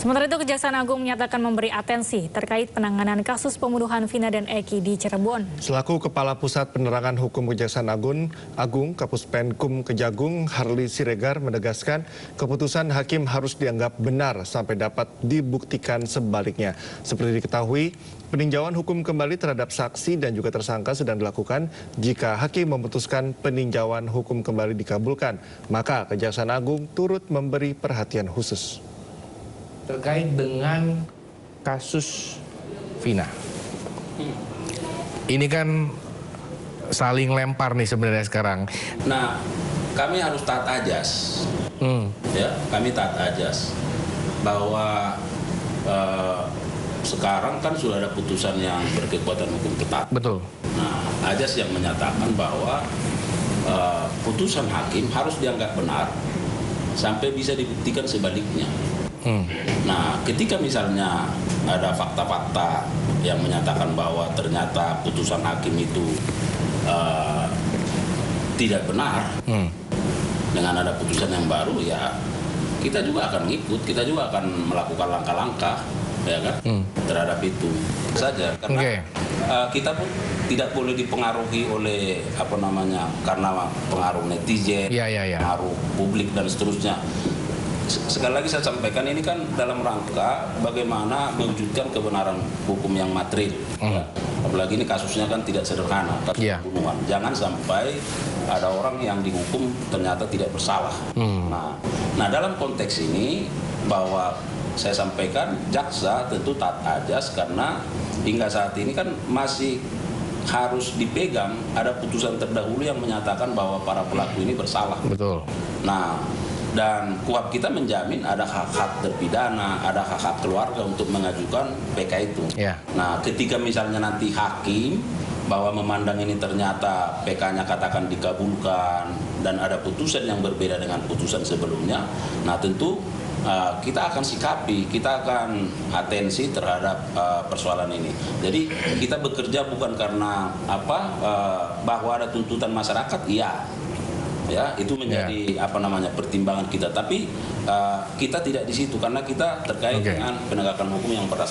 Sementara itu, Kejaksaan Agung menyatakan memberi atensi terkait penanganan kasus pembunuhan Vina dan Eki di Cirebon. Selaku Kepala Pusat Penerangan Hukum Kejaksaan Agung, Kapuspenkum Kejagung, Harli Siregar menegaskan keputusan hakim harus dianggap benar sampai dapat dibuktikan sebaliknya. Seperti diketahui, peninjauan hukum kembali terhadap saksi dan juga tersangka sedang dilakukan. Jika hakim memutuskan peninjauan hukum kembali dikabulkan, maka Kejaksaan Agung turut memberi perhatian khusus. Terkait dengan kasus Vina, ini kan saling lempar nih sebenarnya sekarang. Nah, kami harus taat ajas, ya, kami taat ajas bahwa sekarang kan sudah ada putusan yang berkekuatan hukum tetap. Betul. Nah, ajas yang menyatakan bahwa putusan hakim harus dianggap benar sampai bisa dibuktikan sebaliknya. Nah, ketika misalnya ada fakta-fakta yang menyatakan bahwa ternyata putusan hakim itu tidak benar, dengan ada putusan yang baru, ya kita juga akan ngikut, kita juga akan melakukan langkah-langkah, ya kan, terhadap itu saja. Karena kita pun tidak boleh dipengaruhi oleh karena pengaruh netizen, pengaruh publik dan seterusnya. Sekali lagi saya sampaikan, ini kan dalam rangka bagaimana mewujudkan kebenaran hukum yang material. Apalagi ini kasusnya kan tidak sederhana, kasus pembunuhan. Jangan sampai ada orang yang dihukum ternyata tidak bersalah. Nah, dalam konteks ini bahwa saya sampaikan jaksa tentu taat ajas karena hingga saat ini kan masih harus dipegang ada putusan terdahulu yang menyatakan bahwa para pelaku ini bersalah. Betul. Nah, dan KUHP kita menjamin ada hak-hak terpidana, ada hak-hak keluarga untuk mengajukan PK itu. Nah, ketika misalnya nanti hakim bahwa memandang ini ternyata PK-nya katakan dikabulkan dan ada putusan yang berbeda dengan putusan sebelumnya, nah tentu kita akan sikapi, kita akan atensi terhadap persoalan ini. Jadi kita bekerja bukan karena bahwa ada tuntutan masyarakat, ya itu menjadi pertimbangan kita, tapi kita tidak di situ karena kita terkait dengan penegakan hukum yang berdasarkan